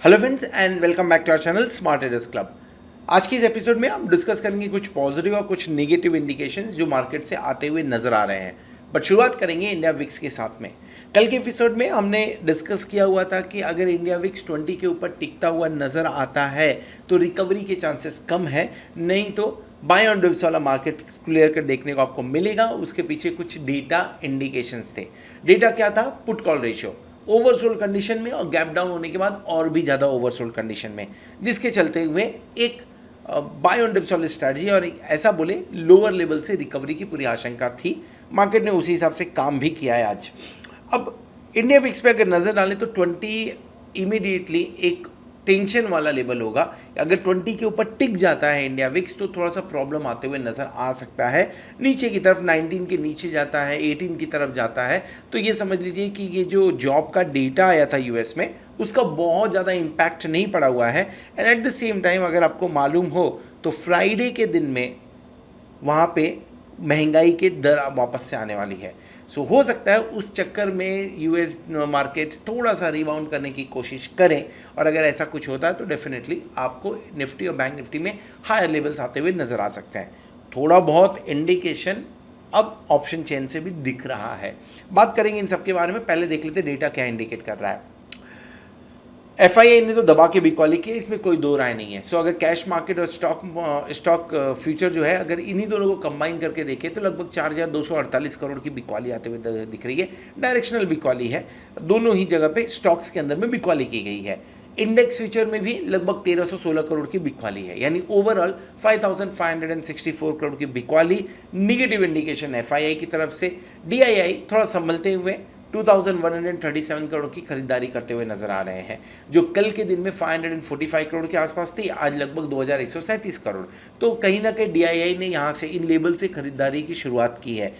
Hello friends and welcome back to our channel smart traders club. आज की इस episode में हम डिस्कस करेंगे कुछ पॉजिटिव और कुछ नेगेटिव इंडिकेशंस जो मार्केट से आते हुए नजर आ रहे हैं। बट शुरुआत करेंगे इंडिया विक्स के साथ में। कल के एपिसोड में हमने डिस्कस किया हुआ था कि अगर इंडिया विक्स 20 के ऊपर टिकता हुआ नजर आता है तो रिकवरी के चांसेस कम है, नहीं तो बाय ऑन डिप्स वाला मार्केट क्लियर कर देखने को आपको मिलेगा। उसके पीछे कुछ डेटा इंडिकेशंस थे। डेटा क्या था? Put call ratio oversold condition में और गैप डाउन होने के बाद और भी ज़्यादा ओवरसोल्ड कंडीशन में, जिसके चलते हुए एक बाय ऑन डिप्स वाली स्ट्रैटेजी और एक ऐसा बोले लोअर लेवल से रिकवरी की पूरी आशंका थी। मार्केट ने उसी हिसाब से काम भी किया है आज। अब इंडिया विक्स पे अगर नज़र डालें तो 20 इमीडिएटली एक टेंशन वाला लेवल होगा। अगर 20 के ऊपर टिक जाता है इंडिया विक्स तो थोड़ा सा प्रॉब्लम आते हुए नज़र आ सकता है। नीचे की तरफ 19 के नीचे जाता है, 18 की तरफ जाता है तो ये समझ लीजिए कि ये जो जॉब का डेटा आया था यूएस में उसका बहुत ज़्यादा इम्पैक्ट नहीं पड़ा हुआ है। And at the same time अगर आपको मालूम हो तो फ्राइडे के दिन में वहाँ पे महंगाई के दर वापस से आने वाली है। सो हो सकता है उस चक्कर में यूएस मार्केट थोड़ा सा रिबाउंड करने की कोशिश करें, और अगर ऐसा कुछ होता है तो डेफिनेटली आपको निफ्टी और बैंक निफ्टी में हायर लेवल्स आते हुए नज़र आ सकते हैं। थोड़ा बहुत इंडिकेशन अब ऑप्शन चेन से भी दिख रहा है। बात करेंगे इन सब के बारे में। पहले देख लेते डेटा क्या इंडिकेट कर रहा है। एफआईआई ने तो दबा के बिकॉली की, इसमें कोई दो राय नहीं है। सो अगर कैश मार्केट और स्टॉक फ्यूचर जो है अगर इन्हीं दोनों को कंबाइन करके देखें तो लगभग 4,248 करोड़ की बिकॉली आते हुए दिख रही है। डायरेक्शनल बिकॉली है, दोनों ही जगह पे स्टॉक्स के अंदर में बिकॉली की गई है। इंडेक्स फ्यूचर में भी लगभग 1316 करोड़ की बिकवाली है, यानी ओवरऑल 5564 करोड़ की बिकवाली। निगेटिव इंडिकेशन एफआईआई की तरफ से। डीआईआई थोड़ा संभलते हुए 2137 करोड़ की खरीदारी करते हुए नजर आ रहे हैं, जो कल के दिन में 545 करोड़ के आसपास थी, आज लगभग 2137 करोड़। तो कहीं ना कहीं डीआईआई ने यहाँ से इन लेवल से खरीदारी की शुरुआत की है।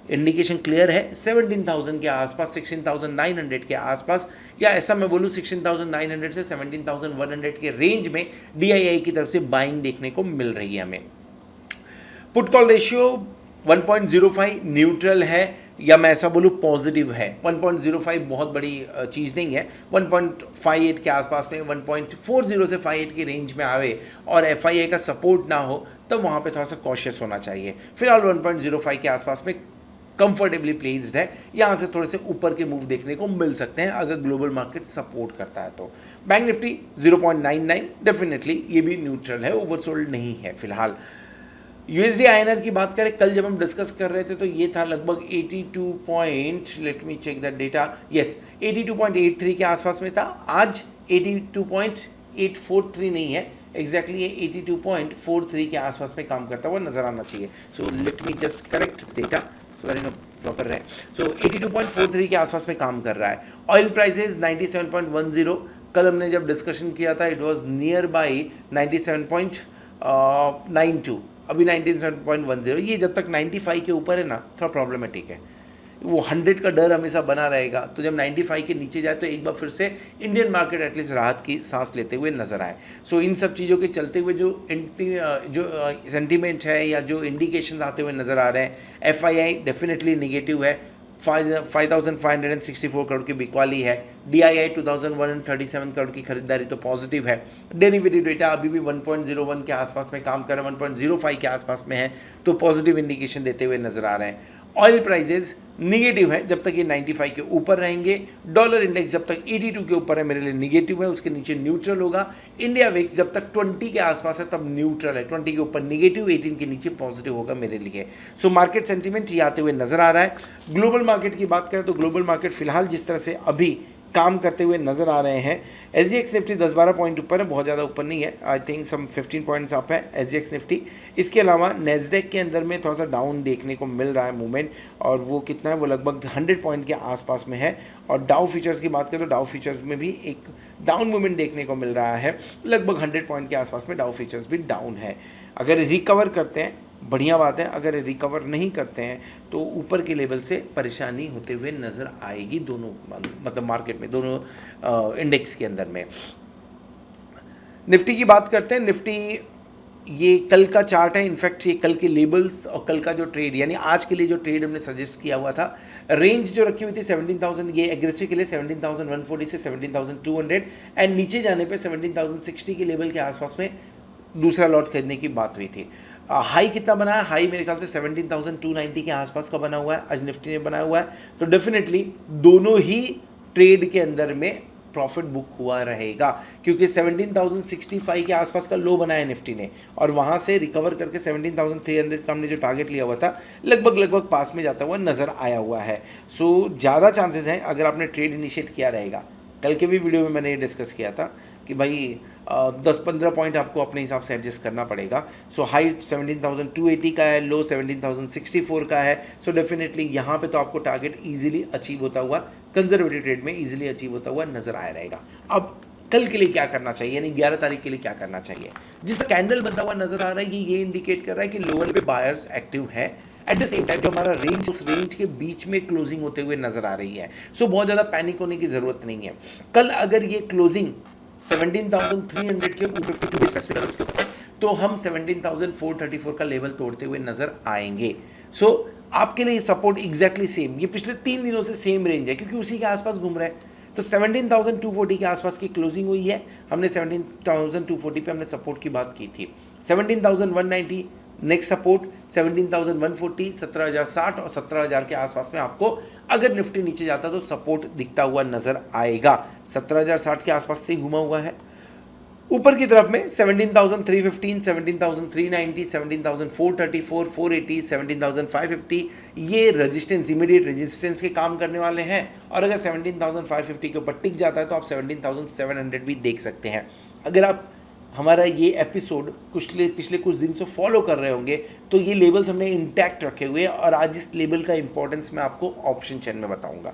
इंडिकेशन क्लियर है 17,000 के आसपास, 16,900 के आसपास, या ऐसा मैं बोलूँ 16,900 से 17,100 के रेंज में डीआईआई की तरफ से बाइंग देखने को मिल रही है हमें। पुट कॉल रेशियो 1.05 न्यूट्रल है, या मैं ऐसा बोलूँ पॉजिटिव है। 1.05 बहुत बड़ी चीज़ नहीं है। 1.58 के आसपास में 1.40 से 58 की रेंज में आवे और एफआईआई का सपोर्ट ना हो तब वहाँ पे थोड़ा सा कॉशियस होना चाहिए। फिलहाल 1.05 के आसपास में कंफर्टेबली प्लेस्ड है, यहाँ से थोड़े से ऊपर के मूव देखने को मिल सकते हैं अगर ग्लोबल मार्केट सपोर्ट करता है तो। बैंक निफ्टी 0.99 डेफिनेटली ये भी न्यूट्रल है, ओवरसोल्ड नहीं है फिलहाल। यूएसडी आईएनआर की बात करें, कल जब हम डिस्कस कर रहे थे तो ये था लगभग 82 point, let me check that data, yes 82.83 के आसपास में था। आज 82.843 नहीं है एग्जैक्टली, ये 82.43 के आसपास में काम करता हुआ नजर आना चाहिए। So let me just correct data so that proper रहे। सो 82.43 के आसपास में काम कर रहा है। ऑयल प्राइसेस 97.10, कल हमने जब डिस्कशन किया था इट वाज नियर बाई 97.92, अभी 97.10। ये जब तक 95 के ऊपर है ना थोड़ा प्रॉब्लमेटिक है। वो 100 का डर हमेशा बना रहेगा, तो जब 95 के नीचे जाए तो एक बार फिर से इंडियन मार्केट एटलीस्ट राहत की सांस लेते हुए नजर आए। सो इन सब चीज़ों के चलते हुए जो सेंटीमेंट है या जो इंडिकेशन आते हुए नजर आ रहे हैं, एफआईआई डेफिनेटली निगेटिव है, 5,564 करोड़ की बिकवाली है। डीआईआई 2,137 करोड़ की खरीदारी तो पॉजिटिव है। डेरिवेटिव डेटा अभी भी 1.01 के आसपास में काम कर रहा है, 1.05 के आसपास में है, तो पॉजिटिव इंडिकेशन देते हुए नजर आ रहे हैं। ऑयल प्राइजेस निगेटिव है जब तक ये 95 के ऊपर रहेंगे। डॉलर इंडेक्स जब तक 82 के ऊपर है मेरे लिए निगेटिव है, उसके नीचे न्यूट्रल होगा। इंडिया विक्स जब तक 20 के आसपास है तब न्यूट्रल है, 20 के ऊपर निगेटिव, 18 के नीचे पॉजिटिव होगा मेरे लिए। सो मार्केट सेंटीमेंट ये आते हुए नजर आ रहा है। ग्लोबल मार्केट की बात करें तो ग्लोबल मार्केट फिलहाल जिस तरह से अभी काम करते हुए नजर आ रहे हैं, एसजीएक्स निफ्टी 10-12 पॉइंट ऊपर है, बहुत ज़्यादा ऊपर नहीं है, I think some 15 points up है एसजीएक्स निफ्टी। इसके अलावा नेस्डेक के अंदर में थोड़ा सा डाउन देखने को मिल रहा है मूवमेंट, और वो कितना है, वो लगभग 100 पॉइंट के आसपास में है। और डाउ फीचर्स की बात करें तो डाउ फीचर्स में भी एक डाउन मूवमेंट देखने को मिल रहा है, लगभग 100 पॉइंट के आसपास में डाउ फीचर्स भी डाउन है। अगर रिकवर करते हैं बढ़िया बात है, अगर रिकवर नहीं करते हैं तो ऊपर के लेवल से परेशानी होते हुए नज़र आएगी दोनों, मतलब मार्केट में, दोनों इंडेक्स के अंदर में। निफ्टी की बात करते हैं। निफ्टी ये कल का चार्ट है, इनफैक्ट ये कल के लेबल्स और कल का जो ट्रेड यानी आज के लिए जो ट्रेड हमने सजेस्ट किया हुआ था, रेंज जो रखी हुई थी 17,000, ये एग्रेसिव के लिए 17,140 से 17,200 एंड नीचे जाने पे 17,060 के लेवल के आसपास में दूसरा लॉट खरीदने की बात हुई थी। हाई कितना बना है? हाई मेरे ख्याल से 17,290 के आसपास का बना हुआ है, आज निफ्टी ने बनाया हुआ है। तो डेफिनेटली दोनों ही ट्रेड के अंदर में प्रॉफिट बुक हुआ रहेगा, क्योंकि 17,065 के आसपास का लो बनाया निफ्टी ने और वहां से रिकवर करके 17,300 का हमने जो टारगेट लिया हुआ था लगभग पास में जाता हुआ नजर आया हुआ है। सो ज़्यादा चांसेस हैं अगर आपने ट्रेड इनिशिएट किया रहेगा। कल के भी वीडियो में मैंने ये डिस्कस किया था कि भाई 10-15 पॉइंट आपको अपने हिसाब से एडजस्ट करना पड़ेगा। सो हाई 17,280 का है, लो 17,064 का है। सो डेफिनेटली यहाँ पे तो आपको टारगेट इजीली अचीव होता हुआ, कंजर्वेटिव ट्रेड में इजीली अचीव होता हुआ नजर आया रहेगा। अब कल के लिए क्या करना चाहिए, यानी 11 तारीख के लिए क्या करना चाहिए? जिस कैंडल बनता हुआ नजर आ रहा है ये इंडिकेट कर रहा है कि लोअर पे बायर्स एक्टिव है। एट द सेम टाइम जो हमारा रेंज, उस रेंज के बीच में क्लोजिंग होते हुए नजर आ रही है। सो बहुत ज़्यादा पैनिक होने की ज़रूरत नहीं है। कल अगर ये क्लोजिंग 17,300 के ऊपर तो हम 17,434 का लेवल तोड़ते हुए नजर आएंगे। सो आपके लिए सपोर्ट एग्जैक्टली सेम, ये पिछले 3 दिनों से सेम रेंज है क्योंकि उसी के आसपास घूम रहा है। तो 17,240 के आसपास की क्लोजिंग हुई है। हमने 17,240 पे हमने सपोर्ट की बात की थी। 17,190 नेक्स्ट सपोर्ट, 17,140, 17,060 और 17,000 के आसपास में आपको अगर निफ्टी नीचे जाता तो सपोर्ट दिखता हुआ नजर आएगा। 17,060 के आसपास से घुमा हुआ है। ऊपर की तरफ में 17,315, 17,390, 17,434, 480, 17,550 ये रेजिस्टेंस, इमीडिएट रेजिस्टेंस के काम करने वाले हैं। और अगर 17,550 के ऊपर टिक जाता है तो आप 17,700 भी देख सकते हैं। अगर आप हमारा ये एपिसोड पिछले कुछ दिन से फॉलो कर रहे होंगे तो ये लेवल्स हमने इंटैक्ट रखे हुए हैं और आज इस लेवल का इंपॉर्टेंस मैं आपको ऑप्शन चेन में बताऊंगा।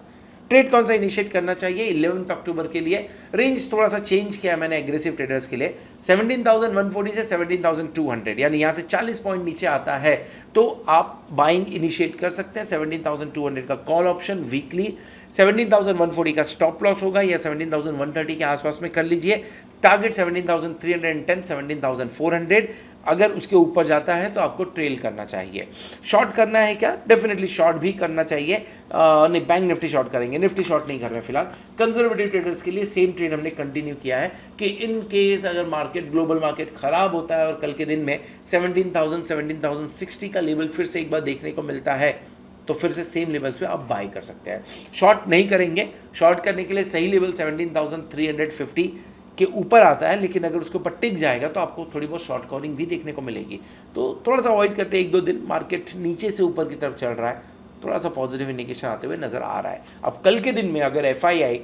ट्रेड कौन सा इनिशिएट करना चाहिए 11 अक्टूबर के लिए? रेंज थोड़ा सा चेंज किया मैंने एग्रेसिव ट्रेडर्स के लिए, 17,140 से 17,200, यानी यहाँ से 40 पॉइंट नीचे आता है तो आप बाइंग इनिशिएट कर सकते हैं। 17,200 का कॉल ऑप्शन वीकली, 17,140 का स्टॉप लॉस होगा या 17,130 के आसपास में कर लीजिए। टारगेट 17,310, 17,400, अगर उसके ऊपर जाता है तो आपको ट्रेल करना चाहिए। शॉर्ट करना है क्या? डेफिनेटली शॉर्ट भी करना चाहिए। नहीं, बैंक निफ्टी शॉर्ट करेंगे, निफ्टी शॉर्ट नहीं कर रहे हैं फिलहाल। कंजर्वेटिव ट्रेडर्स के लिए सेम ट्रेड हमने कंटिन्यू किया है कि इन केस अगर मार्केट, ग्लोबल मार्केट खराब होता है और कल के दिन में 17,000, 17,060 का लेवल फिर से एक बार देखने को मिलता है तो फिर से सेम लेवल्स पे आप बाई कर सकते हैं। शॉर्ट नहीं करेंगे। शॉर्ट करने के लिए सही लेवल 17,350 के ऊपर आता है, लेकिन अगर उसके ऊपर टिक जाएगा तो आपको थोड़ी बहुत शॉर्ट कवरिंग भी देखने को मिलेगी। तो थोड़ा सा अवॉइड करते हैं 1-2 दिन। मार्केट नीचे से ऊपर की तरफ चल रहा है, थोड़ा सा पॉजिटिव इंडिकेशन आते हुए नजर आ रहा है। अब कल के दिन में अगर FII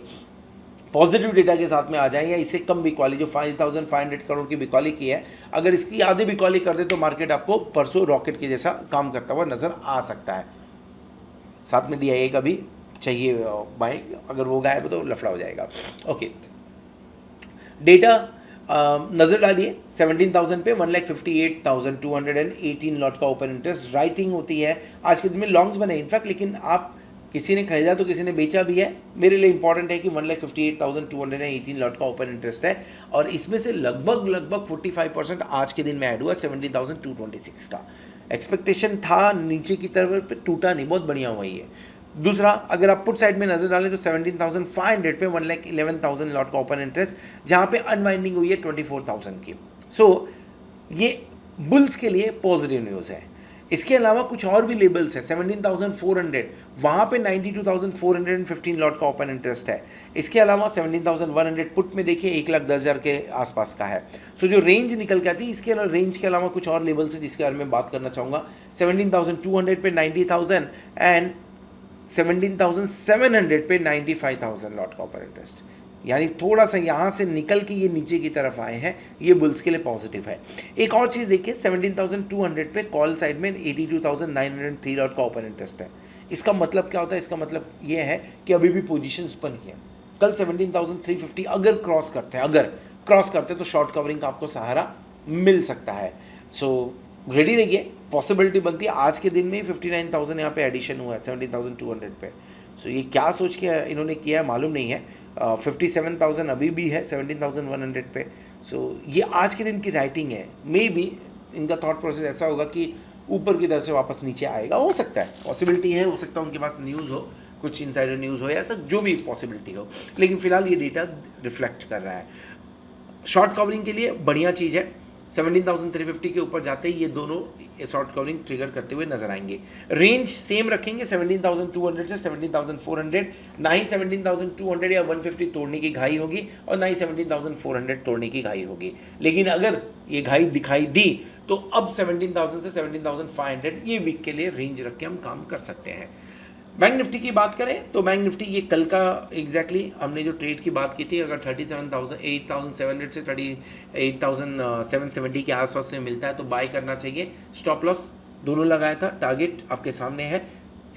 पॉजिटिव डेटा के साथ में आ जाए या इससे कम बिकवाली, जो 5,500 करोड़ की बिकवाली की है, अगर इसकी आधी बिकवाली कर दे तो मार्केट आपको परसों रॉकेट के जैसा काम करता हुआ नजर आ सकता है। साथ में DIA का भी चाहिए बाइंग, अगर वो गायब है तो लफड़ा हो जाएगा। ओके, डेटा नज़र डालिए 17,000 पे 1,58,218 लॉट का ओपन इंटरेस्ट राइटिंग होती है। आज के दिन में लॉन्ग्स बने इनफैक्ट, लेकिन आप किसी ने खरीदा तो किसी ने बेचा भी है। मेरे लिए इंपॉर्टेंट है कि 1,58,218 लॉट का ओपन इंटरेस्ट है और इसमें से लगभग 45% आज के दिन में ऐड हुआ 17,226 का। एक्सपेक्टेशन था नीचे की तरफ, टूटा नहीं, बहुत बढ़िया हुआ ये। दूसरा, अगर आप पुट साइड में नजर डालें तो 17,500 पे 1,11,000 लॉट का ओपन इंटरेस्ट, जहां पे अनवाइंडिंग हुई है 24,000 की। सो ये बुल्स के लिए पॉजिटिव न्यूज़ है। इसके अलावा कुछ और भी लेबल्स है 17,400, वहां पे 92,415 लॉट का ओपन इंटरेस्ट है। इसके अलावा 17,100 पुट में देखिए 1,10,000 के आसपास का है। सो जो रेंज निकल के आती है, इसके अलावा रेंज के अलावा कुछ और लेबल्स है जिसके बारे में बात करना चाहूँगा। 17,200 पे 90,000 एंड 17,700 पे 95,000 लॉट का ओपन इंटरेस्ट, यानी थोड़ा सा यहाँ से निकल के ये नीचे की तरफ आए हैं, ये बुल्स के लिए पॉजिटिव है। एक और चीज़ देखिए 17,200 पे कॉल साइड में 82,903 लॉट का ओपन इंटरेस्ट है। इसका मतलब क्या होता है? इसका मतलब ये है कि अभी भी पोजीशंस बनी है। कल 17,350 अगर क्रॉस करते तो शॉर्ट कवरिंग का आपको सहारा मिल सकता है। सो रेडी रहिए, पॉसिबिलिटी बनती है। आज के दिन में 59,000 यहाँ पे एडिशन हुआ है 17,200 पे। सो ये क्या सोच के इन्होंने किया है मालूम नहीं है। 57,000 अभी भी है 17,100 पे। सो ये आज के दिन की राइटिंग है। मे बी इनका थॉट प्रोसेस ऐसा होगा कि ऊपर की तरफ से वापस नीचे आएगा, हो सकता है, पॉसिबिलिटी है, हो सकता है उनके पास न्यूज़ हो, कुछ इनसाइडर न्यूज़ हो या ऐसा जो भी पॉसिबिलिटी हो, लेकिन फिलहाल ये डेटा रिफ्लेक्ट कर रहा है। शॉर्ट कवरिंग के लिए बढ़िया चीज़ है, 17,350 के ऊपर जाते ही ये दोनों शॉर्ट कवरिंग ट्रिगर करते हुए नजर आएंगे। रेंज सेम रखेंगे 17,200 से 17,400, ना ही 17,200 या 150 तोड़ने की घाई होगी और ना ही 17,400 तोड़ने की घाई होगी, लेकिन अगर ये घाई दिखाई दी तो अब 17,000 से 17,500 ये वीक के लिए रेंज रख के हम काम कर सकते हैं। बैंक निफ्टी की बात करें तो बैंक निफ्टी ये कल का एग्जैक्टली हमने जो ट्रेड की बात की थी, अगर 8,700 से 38,770 के आसपास से मिलता है तो बाय करना चाहिए। स्टॉप लॉस दोनों लगाया था, टारगेट आपके सामने है,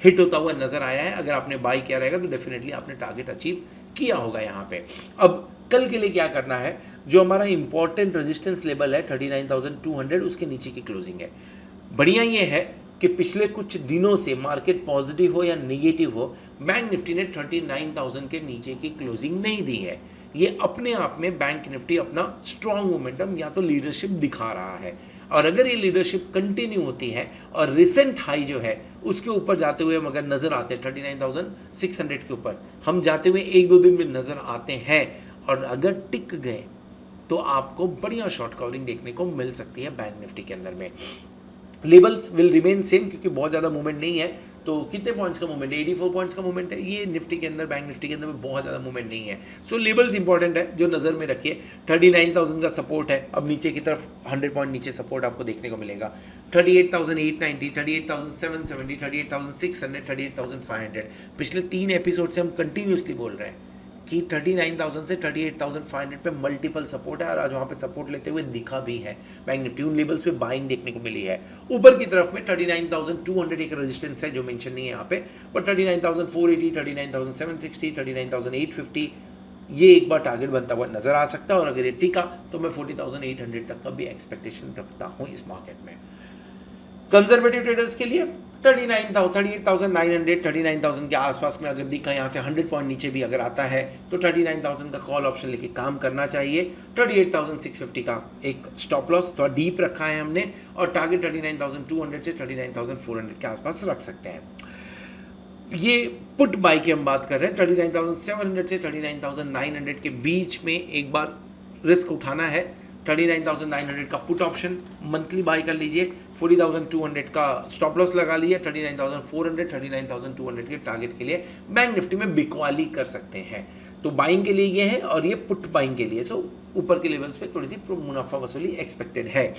हिट होता हुआ नजर आया है। अगर आपने बाय किया रहेगा तो डेफिनेटली आपने टारगेट अचीव किया होगा यहाँ पे। अब कल के लिए क्या करना है, जो हमारा इंपॉर्टेंट रेजिस्टेंस लेवल है 39,200, उसके नीचे की क्लोजिंग है। बढ़िया ये है कि पिछले कुछ दिनों से मार्केट पॉजिटिव हो या नेगेटिव हो, बैंक निफ्टी ने 39,000 के नीचे की क्लोजिंग नहीं दी है। ये अपने आप में बैंक निफ्टी अपना स्ट्रॉन्ग मोमेंटम या तो लीडरशिप दिखा रहा है, और अगर ये लीडरशिप कंटिन्यू होती है और रिसेंट हाई जो है उसके ऊपर जाते हुए मगर नजर आते हैं 39,600 के ऊपर हम जाते हुए 1-2 दिन में नजर आते हैं, और अगर टिक गए तो आपको बढ़िया शॉर्ट कवरिंग देखने को मिल सकती है बैंक निफ्टी के अंदर में। लेवल्स विल रिमेन सेम क्योंकि बहुत ज़्यादा मूवमेंट नहीं है। तो कितने पॉइंट्स का मूवमेंट है, 84 पॉइंट्स का मूवमेंट है ये निफ्टी के अंदर, बैंक निफ्टी के अंदर में बहुत ज़्यादा मूवमेंट नहीं है। सो लेवल्स इंपॉर्टेंट है जो नज़र में रखिए। 39,000 का सपोर्ट है, अब नीचे की तरफ 100 पॉइंट नीचे सपोर्ट आपको देखने को मिलेगा। 38,890, 38,770, 38,600, 38,500। पिछले 3 एपिसोड से हम कंटिन्यूसली बोल रहे हैं कि 39,000 से 38,500 पे मल्टीपल सपोर्ट है, और आज वहाँ पे सपोर्ट लेते हुए दिखा भी है बैंक निफ्टी। उन लेवल्स पे बाइंग देखने को मिली है। ऊपर की तरफ में 39,200 एक रेजिस्टेंस है जो मेंशन नहीं है यहाँ पे, पर 39,480, 39,760, 39,850 ये एक बार टारगेट बनता हुआ नजर आ सकता है, और अगर ये टिका तो मैं 40,800 तक का भी एक्सपेक्टेशन रखता हूँ इस मार्केट में। कंजर्वेटिव ट्रेडर्स के लिए 38,900, 39,000 के आसपास में अगर दिखा, यहाँ से 100 पॉइंट नीचे भी अगर आता है तो 39,000 का कॉल ऑप्शन लेके काम करना चाहिए। 38,650 का एक स्टॉप लॉस थोड़ा डीप रखा है हमने, और टारगेट 39,200 से 39,400 के आसपास रख सकते हैं। ये पुट बाय की हम बात कर रहे हैं, 39,700 से 39,900 के बीच में एक बार रिस्क उठाना है। 39,900 का पुट ऑप्शन मंथली बाय कर लीजिए, 40,200 का स्टॉप लॉस लगा लीजिए, 39,400, 39,200 के टारगेट के लिए बैंक निफ्टी में बिकवाली कर सकते हैं। तो बाइंग के लिए ये है, और ये पुट बाइंग के लिए। सो ऊपर के लेवल्स पे थोड़ी सी मुनाफा वसूली एक्सपेक्टेड है।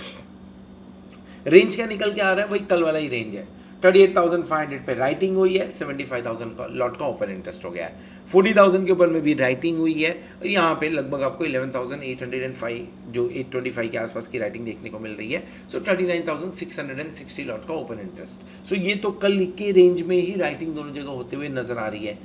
रेंज क्या निकल के आ रहा है, वही कल वाला ही रेंज है। 38,500 पे राइटिंग हुई है, 75,000 का लॉट का ओपन इंटरेस्ट हो गया है। 40,000 के ऊपर में भी राइटिंग हुई है, यहाँ पे लगभग आपको 11,805 जो 825 के आसपास की राइटिंग देखने को मिल रही है। सो 39,660 लॉट का ओपन इंटरेस्ट। सो ये तो कल के रेंज में ही राइटिंग दोनों जगह होते हुए नजर आ रही है।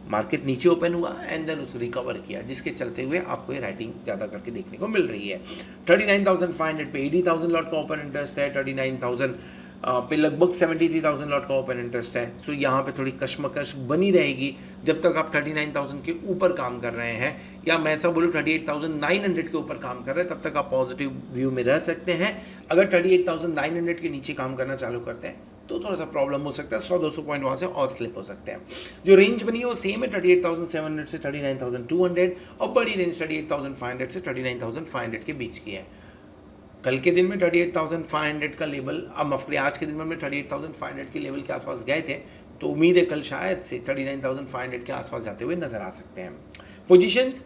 मार्केट नीचे ओपन हुआ एंड देन उसको रिकवर किया, जिसके चलते हुए आपको ये राइटिंग ज़्यादा करके देखने को मिल रही है। 39,500 पे 80,000 लॉट का ओपन इंटरेस्ट है, 39,000 पे लगभग 73,000 लॉट का ओपन इंटरेस्ट है। सो यहाँ पे थोड़ी कश्मकश बनी रहेगी जब तक आप 39,000 के ऊपर काम कर रहे हैं, या मैं ऐसा बोलूँ 38,900 के ऊपर काम कर रहे हैं, तब तक आप पॉजिटिव व्यू में रह सकते हैं। अगर 38,900 के नीचे काम करना चालू करते हैं तो थोड़ा सा प्रॉब्लम हो सकता है, 100-200 पॉइंट वहाँ से और स्लिप हो सकते हैं। जो रेंज बनी है वो सेम है, 38,700 से 39,200, और बड़ी रेंज 38,500 से 39,500 के बीच की है। कल के दिन में 38,500 का लेवल, अब आज के दिन में 38,500 के लेवल के आसपास गए थे, तो उम्मीद है कल शायद से 39,500 के आसपास जाते हुए नजर आ सकते हैं। पोजीशंस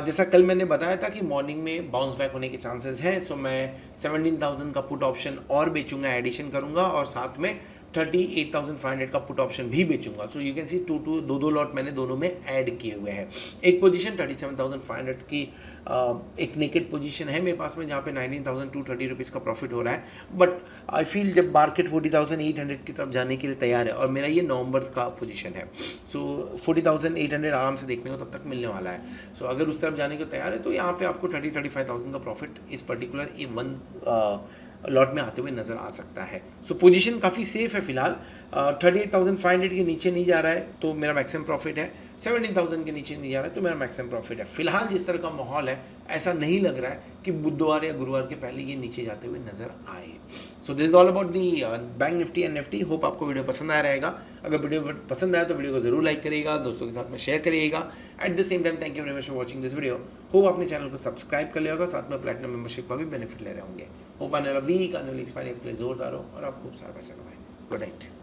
जैसा कल मैंने बताया था कि मॉर्निंग में बाउंस बैक होने के चांसेस हैं, सो मैं 17,000 का पुट ऑप्शन और बेचूंगा, एडिशन करूंगा, और साथ में 38,500 का पुट ऑप्शन भी बेचूंगा। सो यू कैन सी दो लॉट मैंने दोनों में ऐड किए हुए हैं। एक पोजीशन 37,500 की एक नेकेड पोजीशन है मेरे पास में, जहाँ पे 19,230 रुपीज़ का प्रॉफिट हो रहा है। बट आई फील जब मार्केट 40,800 की तरफ जाने के लिए तैयार है, और मेरा ये नवंबर का पोजीशन है, सो 40,800 आराम से देखने को तब तक मिलने वाला है। सो अगर उस तरफ जाने को तैयार है तो यहाँ पे आपको 35,000 का प्रॉफिट इस पर्टिकुलर वन लॉट में आते हुए नजर आ सकता है। सो पोजीशन काफ़ी सेफ है फिलहाल। 38,500 के नीचे नहीं जा रहा है तो मेरा मैक्सिमम प्रॉफिट है 17,000 के नीचे नहीं जा रहा है तो मेरा मैक्सिमम प्रॉफिट है। फिलहाल जिस तरह का माहौल है ऐसा नहीं लग रहा है कि बुधवार या गुरुवार के पहले ये नीचे जाते हुए नजर आए। So this is all about the bank Nifty and Nifty. Hope आपको वीडियो पसंद आया रहेगा। अगर वीडियो पसंद आया तो वीडियो को जरूर लाइक करिएगा, दोस्तों के साथ में शेयर करिएगा। At the same time thank you very much for watching this video. Hope आपने चैनल को सब्सक्राइब कर लिया होगा, साथ में प्लैटिनम मेंबरशिप का भी बेनिफिट ले रहे होंगे। होप आने वाला वीक आने वाली एक्सपायरी आपके लिए जोरदार हो और आप खूब सारा पैसा कमाएं। Good night.